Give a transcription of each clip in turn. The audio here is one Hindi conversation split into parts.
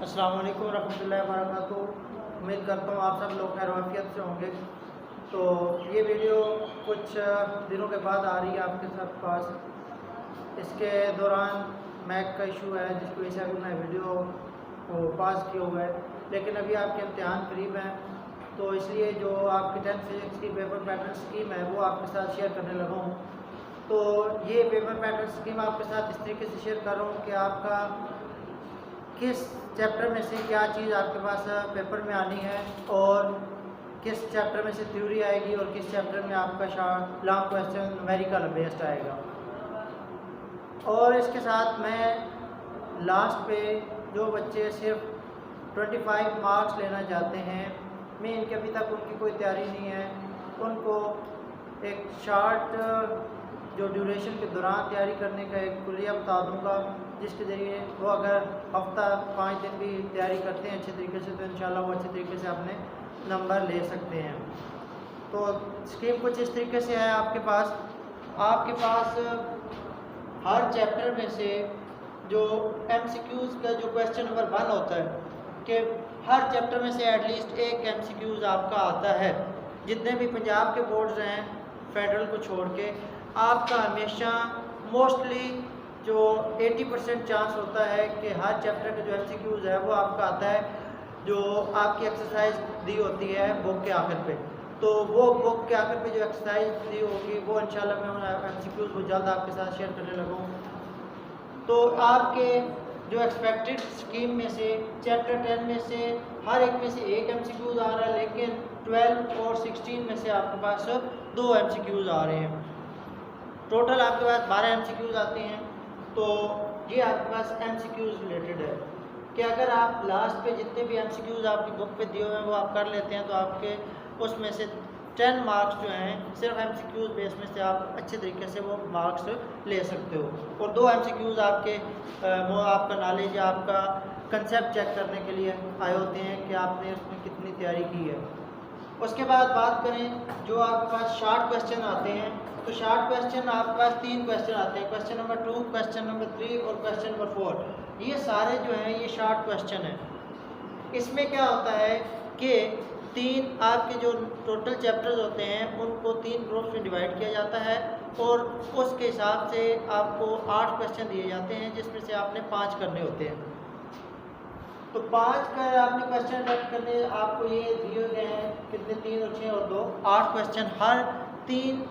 अस्सलाम वालेकुम रहमतुल्लाहि व बरकातुहू। उम्मीद करता हूँ आप सब लोग खैर वाफियत से होंगे। तो ये वीडियो कुछ दिनों के बाद आ रही है आपके साथ पास। इसके दौरान मैक का इशू है जिसकी वजह से अभी मैं वीडियो को पास किया हुआ है, लेकिन अभी आपके इम्तिहान करीब हैं तो इसलिए जो आपकी 10th फिजिक्स की पेपर पैटर्न स्कीम है वो आपके साथ शेयर करने लगा हूँ। तो ये पेपर पैटर्न स्कीम आपके साथ इस तरीके से शेयर कर रहा हूँ कि आपका किस चैप्टर में से क्या चीज़ आपके पास पेपर में आनी है और किस चैप्टर में से थ्योरी आएगी और किस चैप्टर में आपका लॉन्ग क्वेश्चन न्यूमेरिकल बेस्ड आएगा। और इसके साथ मैं लास्ट पे जो बच्चे सिर्फ 25 मार्क्स लेना चाहते हैं, मैं इनके अभी तक उनकी कोई तैयारी नहीं है, उनको एक शार्ट जो ड्यूरेशन के दौरान तैयारी करने का एक कुलिया बता दूंगा, जिसके ज़रिए वो अगर हफ्ता 5 दिन भी तैयारी करते हैं अच्छे तरीके से तो इंशाल्लाह वो अच्छे तरीके से अपने नंबर ले सकते हैं। तो स्कीम कुछ इस तरीके से है आपके पास हर चैप्टर में से जो MCQs का जो क्वेश्चन नंबर 1 होता है कि हर चैप्टर में से एटलीस्ट एक MCQs आपका आता है। जितने भी पंजाब के बोर्ड्स हैं फेडरल को छोड़ के, आपका हमेशा मोस्टली जो 80% चांस होता है कि हर चैप्टर का जो MCQs है वो आपका आता है, जो आपकी एक्सरसाइज दी होती है बुक के आखिर पे। तो वो बुक के आखिर पे जो एक्सरसाइज दी होगी वो इंशाल्लाह मैं MCQs को जल्द आपके साथ शेयर करने लगा हूँ। तो आपके जो एक्सपेक्टेड स्कीम में से चैप्टर 10 में से हर एक में से एक MCQs आ रहा है, लेकिन 12 और 16 में से आपके पास 2 MCQs आ रहे हैं। टोटल आपके पास 12 MCQs आते हैं। तो ये आपके पास MCQs रिलेटेड है कि अगर आप लास्ट पे जितने भी MCQs आपकी बुक पे दिए हुए हैं वो आप कर लेते हैं तो आपके उसमें से 10 मार्क्स जो हैं सिर्फ MCQs बेस में से आप अच्छे तरीके से वो मार्क्स ले सकते हो, और 2 MCQs आपके वो आपका नॉलेज या आपका कंसेप्ट चेक करने के लिए आए होते हैं कि आपने उसमें कितनी तैयारी की है। उसके बाद बात करें जो आपके पास शार्ट क्वेश्चन आते हैं, तो शार्ट क्वेश्चन आपके पास 3 क्वेश्चन आते हैं, क्वेश्चन नंबर 2, क्वेश्चन नंबर 3 और क्वेश्चन नंबर 4। ये सारे जो हैं ये शार्ट क्वेश्चन हैं। इसमें क्या होता है कि 3 आपके जो टोटल चैप्टर्स होते हैं उनको 3 ग्रुप्स में डिवाइड किया जाता है और उसके हिसाब से आपको 8 क्वेश्चन दिए जाते हैं जिसमें से आपने 5 करने होते हैं। तो 5 का आपने क्वेश्चन अटेम्प्ट करने आपको ये दिए गए हैं कितने, 3 और 6 और 2, 8 क्वेश्चन हर 3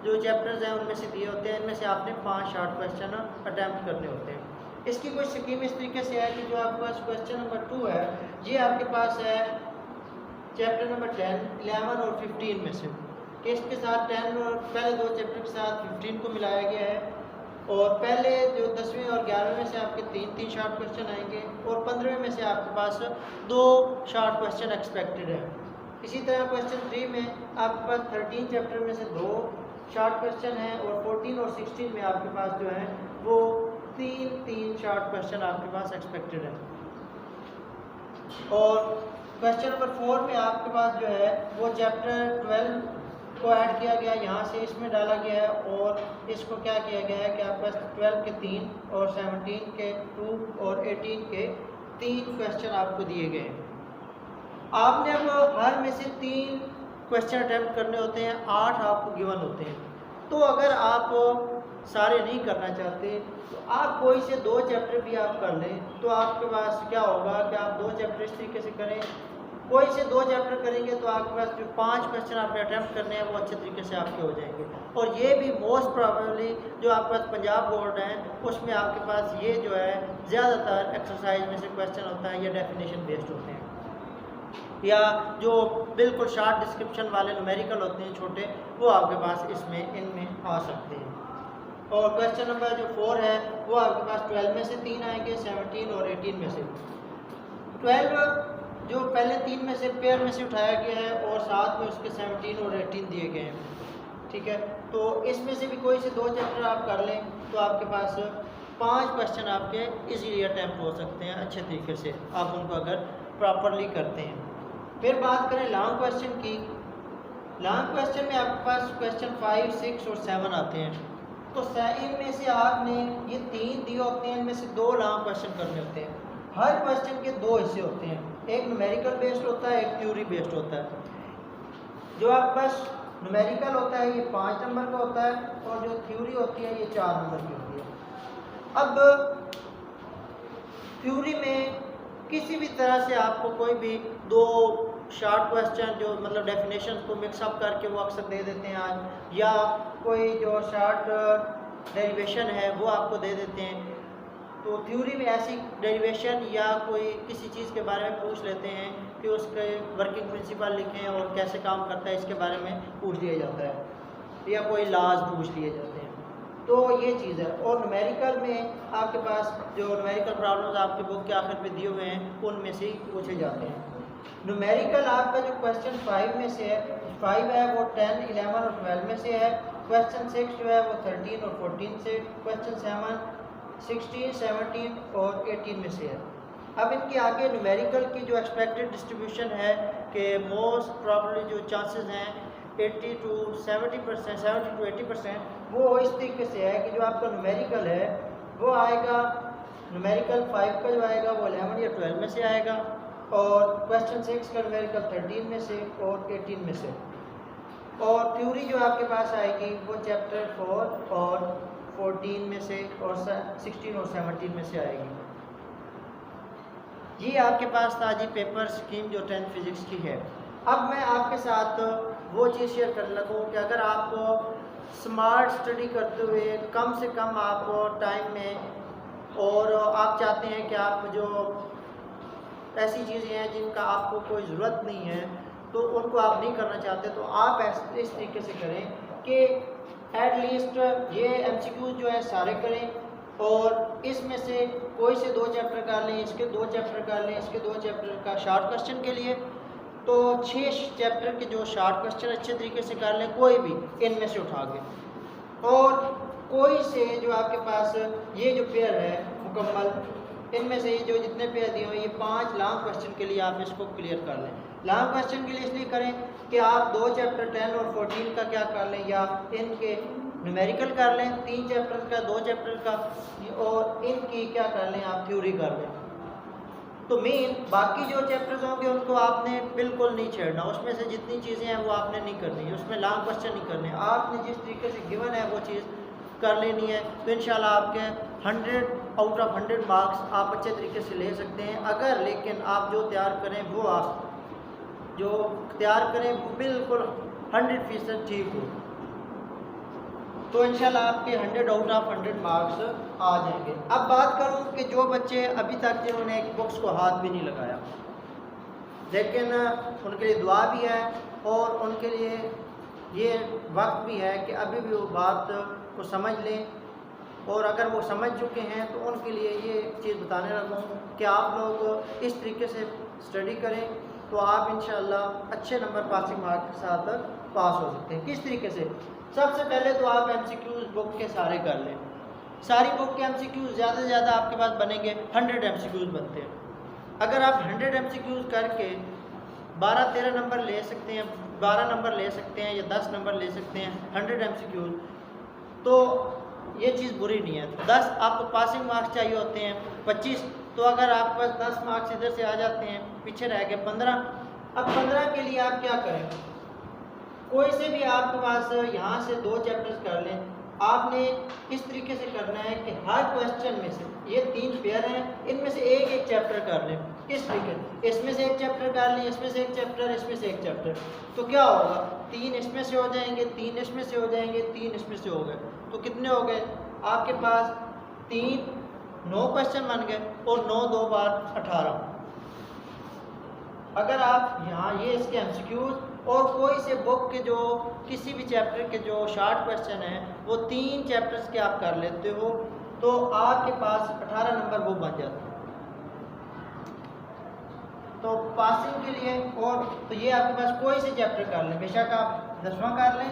जो चैप्टर्स हैं उनमें से दिए होते हैं। इनमें से आपने 5 शार्ट क्वेश्चन अटैम्प्ट करने होते हैं। इसकी कोई स्कीम इस तरीके से है कि जो आपके पास क्वेश्चन नंबर 2 है ये आपके पास है चैप्टर नंबर 10, 11 और 15 में से, कि इसके साथ 10 और पहले 2 चैप्टर के साथ 15 को मिलाया गया है, और पहले जो 10वें और 11वें में से आपके 3 शार्ट क्वेश्चन आएंगे और 15वें में से आपके पास 2 शार्ट क्वेश्चन एक्सपेक्टेड है। इसी तरह क्वेश्चन 3 में आपके पास 13 चैप्टर में से 2 शार्ट क्वेश्चन हैं और 14 और 16 में आपके पास जो है वो 3 शार्ट क्वेश्चन आपके पास एक्सपेक्टेड है। और क्वेश्चन नंबर 4 में आपके पास जो है वो चैप्टर 12 को ऐड किया गया, यहाँ से इसमें डाला गया है, और इसको क्या किया गया है कि आपके पास 12 के 3 और 17 के 2 और 18 के 3 क्वेश्चन आपको दिए गए हैं। आपने अब हर में से 3 क्वेश्चन अटैम्प्ट करने होते हैं, 8 आपको गिवन होते हैं। तो अगर आप सारे नहीं करना चाहते तो आप कोई से 2 चैप्टर भी आप कर लें, तो आपके पास क्या होगा कि आप 2 चैप्टर इस तरीके से करें, कोई से 2 चैप्टर करेंगे तो आपके पास जो 5 क्वेश्चन आपने अटैम्प्ट करने हैं वो अच्छे तरीके से आपके हो जाएंगे। और ये भी मोस्ट प्रॉबेबली जो आपके पास पंजाब बोर्ड है उसमें आपके पास ये जो है ज़्यादातर एक्सरसाइज में से क्वेश्चन होता है, ये डेफिनेशन बेस्ड होते हैं, या जो बिल्कुल शार्ट डिस्क्रिप्शन वाले न्यूमेरिकल होते हैं छोटे, वो आपके पास इनमें आ सकते हैं। और क्वेश्चन नंबर जो 4 है वो आपके पास 12 में से 3 आएंगे, 17 और 18 में से। 12 जो पहले 3 में से पेयर में से उठाया गया है और साथ में उसके 17 और 18 दिए गए हैं, ठीक है। तो इसमें से भी कोई से 2 चैप्टर आप कर लें तो आपके पास 5 क्वेश्चन आपके इजीली अटैम्प्ट हो सकते हैं अच्छे तरीके से, आप उनको अगर प्रॉपरली करते हैं। फिर बात करें लॉन्ग क्वेश्चन की। लॉन्ग क्वेश्चन में आपके पास क्वेश्चन 5, 6 और 7 आते हैं। तो इनमें से आपने ये 3 दिए होते हैं, इनमें से 2 लॉन्ग क्वेश्चन करने होते हैं। हर क्वेश्चन के दो हिस्से होते हैं, एक न्यूमेरिकल बेस्ड होता है, एक थ्योरी बेस्ड होता है। जो आपके पास न्यूमेरिकल होता है ये 5 नंबर का होता है और जो थ्योरी होती है ये 4 नंबर की होती है। अब थ्योरी में किसी भी तरह से आपको कोई भी दो शॉर्ट क्वेश्चन जो मतलब डेफिनेशन को मिक्सअप करके वो अक्सर दे देते हैं आज, या कोई जो शॉर्ट डेरिवेशन है वो आपको दे देते हैं। तो थ्योरी में ऐसी डेरिवेशन या कोई किसी चीज़ के बारे में पूछ लेते हैं कि उसके वर्किंग प्रिंसिपल लिखें और कैसे काम करता है इसके बारे में पूछ लिया जाता है, या कोई लॉज पूछ लिए जाते हैं। तो ये चीज़ है। और न्यूमेरिकल में आपके पास जो न्यूमेरिकल प्रॉब्लम्स आपके बुक के आखिर पे दिए हुए हैं उनमें से ही पूछे जाते हैं। न्यूमेरिकल आपका जो क्वेश्चन 5 में से है, 5 है वो 10, 11 और 12 में से है। क्वेश्चन 6 जो है वो 13 और 14 से, क्वेश्चन 7 16, 17 और 18 में से है। अब इनके आगे न्यूमेरिकल की जो एक्सपेक्टेड डिस्ट्रीब्यूशन है कि मोस्ट प्रॉब्ली जो चांसेस हैं 80 to 70%, 70 to 80%, वो इस तरीके से है कि जो आपका न्यूमेरिकल है वो आएगा, न्यूमेरिकल 5 का जो आएगा वो 11 या 12 में से आएगा, और क्वेश्चन 6 का न्यूमेरिकल 13 में से और 18 में से। और थ्योरी जो आपके पास आएगी वो चैप्टर 4 और 14 में से और 16 और 17 में से आएगी। ये आपके पास था जी पेपर स्कीम जो 10th फिजिक्स की है। अब मैं आपके साथ वो चीज़ शेयर करने लगूँ कि अगर आप स्मार्ट स्टडी करते हुए कम से कम आप टाइम में, और आप चाहते हैं कि आप जो ऐसी चीज़ें हैं जिनका आपको कोई ज़रूरत नहीं है तो उनको आप नहीं करना चाहते, तो आप इस तरीके से करें कि एटलीस्ट ये MCQ जो है सारे करें, और इसमें से कोई से 2 चैप्टर कर लें, इसके 2 चैप्टर कर लें, इसके 2 चैप्टर का शॉर्ट क्वेश्चन के लिए तो 6 चैप्टर के जो शॉर्ट क्वेश्चन अच्छे तरीके से कर लें, कोई भी इनमें से उठा के, और कोई से जो आपके पास ये जो पेयर है मुकम्मल, इनमें से जो जितने पेयर दिए हुए ये 5 लॉन्ग क्वेश्चन के लिए आप इसको क्लियर कर लें। लॉन्ग क्वेश्चन के लिए इसलिए करें कि आप 2 चैप्टर 10 और 14 का क्या कर लें, या इनके न्यूमेरिकल कर लें 3 चैप्टर का, 2 चैप्टर का, और इनकी क्या कर लें आप थ्योरी कर लें। तो मेन बाकी जो चैप्टर्स होंगे उनको आपने बिल्कुल नहीं छेड़ना, उसमें से जितनी चीज़ें हैं वो आपने नहीं करनी, उसमें लॉन्ग क्वेश्चन नहीं करने, आपने जिस तरीके से गिवन है वो चीज़ कर लेनी है। तो इंशाल्लाह आपके 100 आउट ऑफ 100 मार्क्स आप अच्छे तरीके से ले सकते हैं, अगर लेकिन आप जो तैयार करें वो आप जो तैयार करें वो बिल्कुल 100% ठीक हो, तो इंशाल्लाह आपके 100 आउट ऑफ 100 मार्क्स आ जाएंगे। अब बात करूं कि जो बच्चे अभी तक जिन्होंने एक बुक्स को हाथ भी नहीं लगाया, लेकिन उनके लिए दुआ भी है और उनके लिए ये वक्त भी है कि अभी भी वो बात को समझ लें, और अगर वो समझ चुके हैं तो उनके लिए ये चीज़ बताने लगा हूँ कि आप लोग इस तरीके से स्टडी करें तो आप इंशाल्लाह अच्छे नंबर पासिंग मार्क्स के साथ पास हो सकते हैं। किस तरीके से? सबसे पहले तो आप MCQs बुक के सारे कर लें, सारी बुक के MCQs ज़्यादा से ज़्यादा आपके पास बनेंगे 100 MCQs बनते हैं। अगर आप 100 MCQs करके 12-13 नंबर ले सकते हैं, 12 नंबर ले सकते हैं या 10 नंबर ले सकते हैं 100 MCQs, तो ये चीज़ बुरी नहीं है। 10 आपको पासिंग मार्क्स चाहिए होते हैं 25, तो अगर आपके पास 10 मार्क्स इधर से आ जाते हैं, पीछे रह गए 15। अब 15 के लिए आप क्या करें, कोई से भी आपके पास यहाँ से 2 चैप्टर्स कर लें। आपने इस तरीके से करना है कि हर क्वेश्चन में से ये 3 पेयर हैं, इनमें से एक चैप्टर कर लें। किस तरीके से? इसमें से एक चैप्टर कर लें, इसमें से एक चैप्टर, इसमें से एक चैप्टर, तो क्या होगा 3 इसमें से हो जाएंगे, 3 इसमें से हो जाएंगे, 3 इसमें से हो गए, तो कितने हो गए आपके पास 3 9 क्वेश्चन बन गए, और 9 2 बार 18। अगर आप यहाँ ये इसके MCQs और कोई से बुक के जो किसी भी चैप्टर के जो शॉर्ट क्वेश्चन हैं वो 3 चैप्टर्स के आप कर लेते हो, तो आपके पास 18 नंबर वो बन जाते हैं। तो पासिंग के लिए, और तो ये आपके पास कोई से चैप्टर कर लें, बेशक आप 10वां कर लें,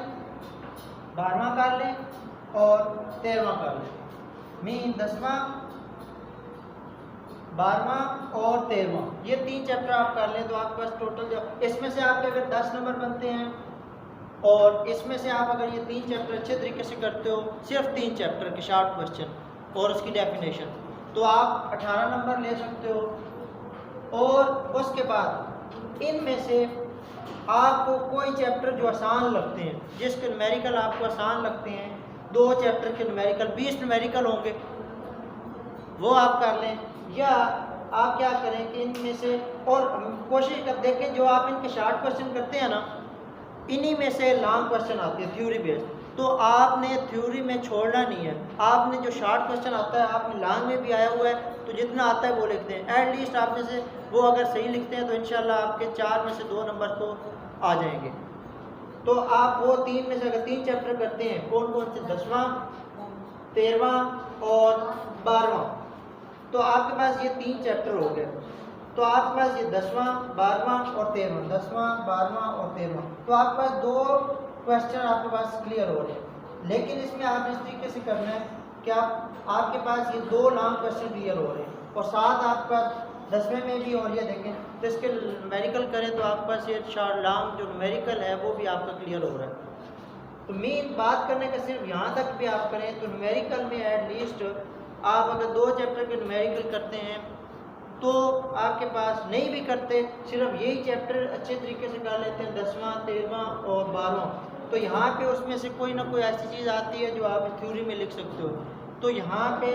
12वां कर लें और 13वां कर लें। मीन 10वां, 12वां और 13वां, ये 3 चैप्टर आप कर लें तो आपके पास टोटल जो इसमें से आपके अगर 10 नंबर बनते हैं, और इसमें से आप अगर ये 3 चैप्टर अच्छे तरीके से करते हो, सिर्फ 3 चैप्टर के शॉर्ट क्वेश्चन और उसकी डेफिनेशन, तो आप 18 नंबर ले सकते हो। और उसके बाद इनमें से आपको कोई चैप्टर जो आसान लगते हैं, जिसके न्यूमेरिकल आपको आसान लगते हैं, 2 चैप्टर के न्यूमेरिकल 20 न्यूमेरिकल होंगे, वो आप कर लें। या आप क्या करें कि इनमें से और कोशिश कर देखें जो आप इनके शार्ट क्वेश्चन करते हैं ना, इन्हीं में से लॉन्ग क्वेश्चन आते हैं थ्योरी बेस्ड। तो आपने थ्योरी में छोड़ना नहीं है, आपने जो शार्ट क्वेश्चन आता है, आपने लॉन्ग में भी आया हुआ है, तो जितना आता है वो लिखते हैं। एटलीस्ट आप में से वो अगर सही लिखते हैं तो इंशाल्लाह आपके 4 में से 2 नंबर तो आ जाएंगे। तो आप वो 3 में से अगर 3 चैप्टर करते हैं, कौन कौन से, 10वां, 13वां और 12वां, तो आपके पास ये 3 चैप्टर हो गए। तो आपके पास ये 10वां, 12वां और 13वां, 10वां, 12वां और 13वां, तो आपके पास 2 क्वेश्चन आपके पास क्लियर हो रहे हैं। लेकिन इसमें आप इस तरीके से करना है कि आपके पास ये 2 लॉन्ग क्वेश्चन क्लियर हो रहे हैं और साथ आपका 10वें में भी और ये देखें तो इसके न्यूमेरिकल करें तो आपके पास ये 4 लॉन्ग जो न्यूमेरिकल है वो भी आपका क्लियर हो रहा है। तो मेन बात करने का सिर्फ यहाँ तक भी आप करें तो न्यूमेरिकल में एटलीस्ट आप अगर 2 चैप्टर के न्यूमेरिकल करते हैं तो आपके पास, नहीं भी करते सिर्फ यही चैप्टर अच्छे तरीके से कर लेते हैं 10वां, 13वां और 12वां, तो यहाँ पे उसमें से कोई ना कोई ऐसी चीज़ आती है जो आप थ्योरी में लिख सकते हो। तो यहाँ पे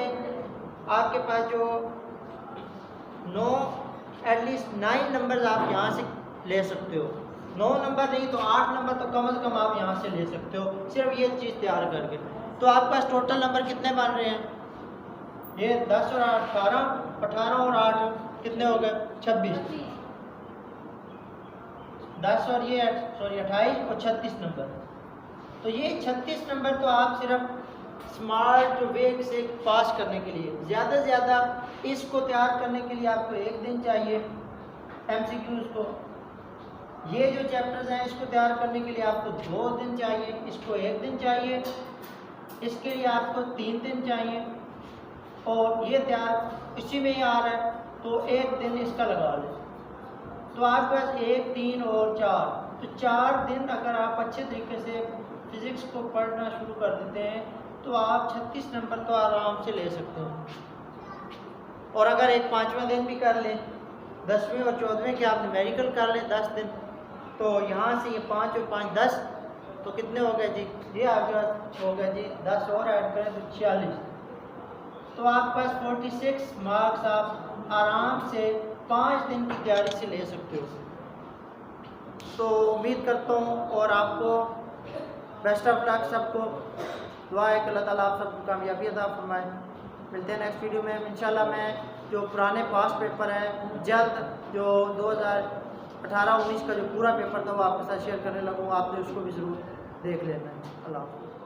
आपके पास जो 9 एटलीस्ट 9 नंबर आप यहाँ से ले सकते हो। 9 नंबर नहीं तो 8 नंबर तो कम से कम आप यहाँ से ले सकते हो, सिर्फ ये चीज़ तैयार करके। तो आपके पास टोटल नंबर कितने बन रहे हैं? ये 10 और 18, 18 और 8 कितने हो गए? 26। 10 और ये 28 और 36 नंबर। तो ये 36 नंबर तो आप सिर्फ स्मार्ट वे से पास करने के लिए, ज़्यादा से ज़्यादा इसको तैयार करने के लिए आपको 1 दिन चाहिए MCQs को। ये जो चैप्टर्स हैं इसको तैयार करने के लिए आपको 2 दिन चाहिए, इसको 1 दिन चाहिए, इसके लिए आपको 3 दिन चाहिए, और ये तैयार इसी में ही आ रहा है तो 1 दिन इसका लगा लें। तो आपके पास 1, 3 और 4, तो 4 दिन अगर आप अच्छे तरीके से फिज़िक्स को पढ़ना शुरू कर देते हैं तो आप 36 नंबर तो आराम से ले सकते हैं। और अगर एक 5वां दिन भी कर लें, 10वें और 14वें के आप न्यूमेरिकल कर लें 10 दिन, तो यहाँ से ये 5 और 5 10, तो कितने हो गए जी? ये आपके पास हो गया जी 10 और ऐड करें तो 46। तो आपके पास 46 मार्क्स आप आराम से 5 दिन की तैयारी से ले सकते हो। तो उम्मीद करता हूँ और आपको बेस्ट ऑफ लक सबको। दुआ है कि अल्लाह ताला आप सबको कामयाबी अता फरमाए। मिलते हैं नेक्स्ट वीडियो में इंशाल्लाह। मैं जो पुराने पास्ट पेपर हैं जल्द, जो 2018-19 का जो पूरा पेपर था वो आपके साथ शेयर करने लगूँगा, आपने उसको भी ज़रूर देख लेना है। अल्लाह हाफ़िज़।